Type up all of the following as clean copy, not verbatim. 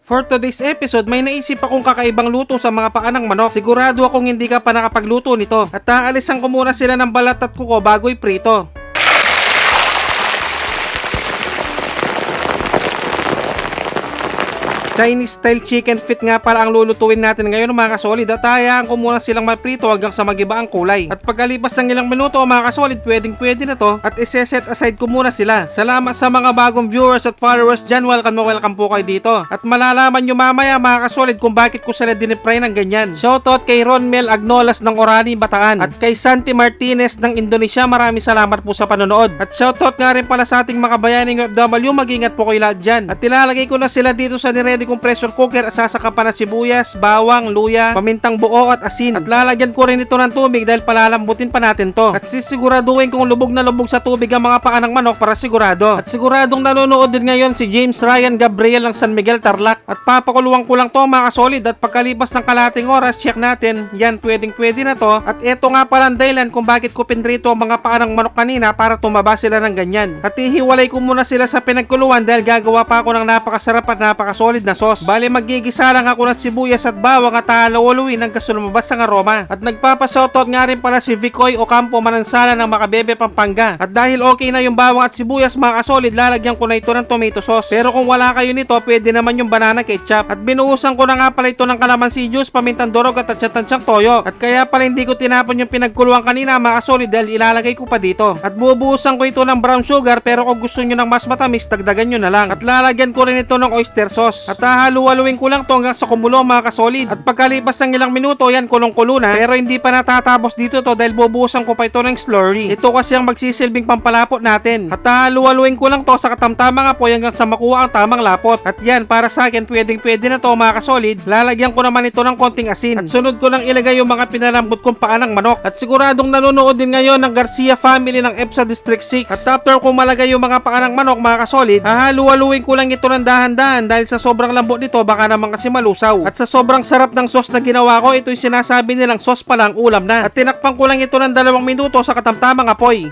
For today's episode, may naisip akong kakaibang luto sa mga paa ng manok. Sigurado akong hindi ka pa nakapagluto nito. At aalisan ko muna sila ng balat at kuko bago iprito. Chinese style chicken feet nga pala ang lulutuin natin ngayon mga kasolid, at hayaan ko muna silang maprito hanggang sa magiba ang kulay. At pagkalipas ng ilang minuto mga kasolid, pwede na to at iseset aside ko muna sila. Salamat sa mga bagong viewers at followers dyan, welcome po kayo dito. At malalaman nyo mamaya mga kasolid kung bakit ko sila dinipry ng ganyan. Shoutout kay Ronmel Agnolas ng Orani, Bataan, at kay Santi Martinez ng Indonesia, maraming salamat po sa panonood. At shoutout nga rin pala sa ating mga bayaning OFW, mag-ingat po kayo lahat dyan. At ilalagay ko na sila dito sa niredy kong pressure cooker, asasaka pa na sibuyas, bawang, luya, pamintang buo at asin. At lalagyan ko rin ito ng tubig dahil palalambutin pa natin to. At sisiguraduhin kong lubog na lubog sa tubig ang mga paa ng manok para sigurado. At siguradong nanonood din ngayon si James Ryan Gabriel ng San Miguel, Tarlac. At papakuluan ko lang to mga kasolid, at pagkalipas ng kalating oras, check natin. Yan, pwede na to. At eto nga pala ang dahilan kung bakit ko pinrito ang mga paa ng manok kanina, para tumaba sila ng ganyan. At ihiwalay ko muna sila sa pinagkuluan dahil gagawa pa ako ng napakasarap at napakasolid na sauce. Bali magigisa lang ako ng sibuyas at bawang at halo-haluin hanggang sa lumabas ang aroma. At nagpapashoutout nga rin pala si Vicoy Ocampo Manansala ng Makabebe, Pampanga. At dahil okay na yung bawang at sibuyas mga kasolid, lalagyan ko na ito ng tomato sauce. Pero kung wala kayo nito, pwede naman yung banana ketchup. At binuhusan ko na nga pala ito ng kalamansi juice, pamintang durog at tatsansyang toyo. At kaya pala hindi ko tinapon yung pinagkuluan kanina mga kasolid dahil ilalagay ko pa dito. At bubuhusan ko ito ng brown sugar, pero kung gusto nyo ng mas matamis, dagdagan nyo na lang. At lalagyan ko rin ito ng oyster sauce. At haluhaluin ko lang to hanggang sa kumulo mga kasolid. At pagkalipas ng ilang minuto, yan kulong-kulo na. Pero hindi pa natatapos dito to dahil bubuhusan ko pa ito ng slurry. Ito kasi ang magsisilbing pampalapot natin. At haluhaluin ko lang to sa katamtamang apoy hanggang sa makuha ang tamang lapot. At yan, para sa akin pwede na to mga kasolid. Lalagyan ko naman ito ng konting asin. At sunod ko lang ilagay yung mga pinalambot kong paa ng manok. At siguradong nanonood din ngayon ng Garcia family ng EPSA District 6. At after ko malagay yung mga paa ng manok mga kasolid, hahalu-haluin ko lang ito ng dahan-dahan dahil sa sobrang lambot nito baka naman kasi malusaw. At sa sobrang sarap ng sauce na ginawa ko, ito yung sinasabi nilang sauce pa lang, ulam na. At tinakpan ko lang ito ng 2 minuto sa katamtamang apoy.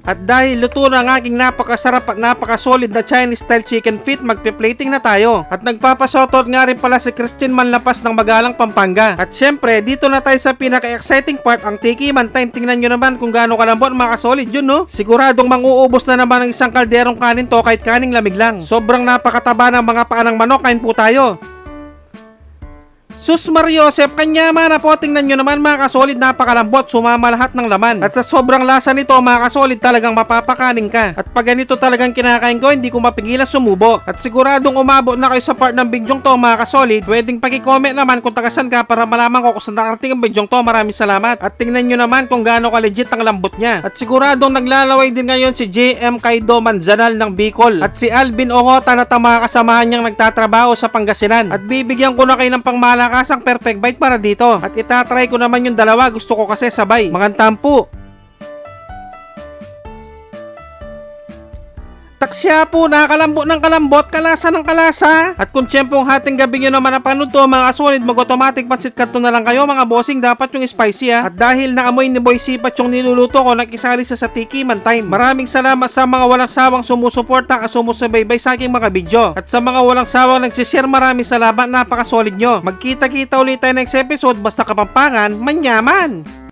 At dahil luto na ang aking napakasarap at napakasolid na Chinese style chicken feet, magpe-plating na tayo. At nagpapashoutout nga rin pala si Christine Manlapas ng Magalang, Pampanga. At syempre, dito na tayo sa pinaka-exciting part, ang tikiman time. Tingnan nyo naman kung gaano kalambot mga kasolid yun, no? Siguradong manguubos na naman ng isang kalderong kanin to kahit kaning lamig lang. Sobrang napakataba ng mga paa ng manok, kain po tayo. Sus Mariosep, kanyaman na po, tingnan nyo naman mga kasolid, napakalambot, sumama lahat ng laman. At sa sobrang lasa nito mga kasolid, talagang mapapakanin ka. At pag ganito talagang kinakain ko, hindi ko mapigilan sumubo. At siguradong umabot na kayo sa part ng bidyong to mga kasolid, pwedeng paki-comment naman kung tagasan ka para malaman ko kung saan nakarating ang bidyong to. Maraming salamat. At tingnan nyo naman kung gaano ka-legit ang lambot niya. At siguradong naglalaway din ngayon si JM Kaido Manzanal ng Bicol. At si Alvin Ongota na mga kasamahan niyang nagtatrabaho sa Pangasinan. At bibigyan ko na kayo ng pangmalakasang perfect bite para dito. At itatry ko naman yung dalawa, gusto ko kasi sabay. Magantampo. Taksya po, nakakalambot ng kalambot, kalasa ng kalasa. At kung tiyempong hating gabi nyo naman napanood to mga kasolid, mag-automatic pansit kanto na lang kayo mga bossing, dapat yung spicy ha. At dahil naamoy ni Boy Sipat yung niluluto ko, nakisali sa tikiman time. Maraming salamat sa mga walang sawang sumusuporta at sumusubaybay sa aking mga video. At sa mga walang sawang nagsishare, maraming salamat, napakasolid nyo. Magkita-kita ulit tayo next episode, basta Kapampangan, manyaman!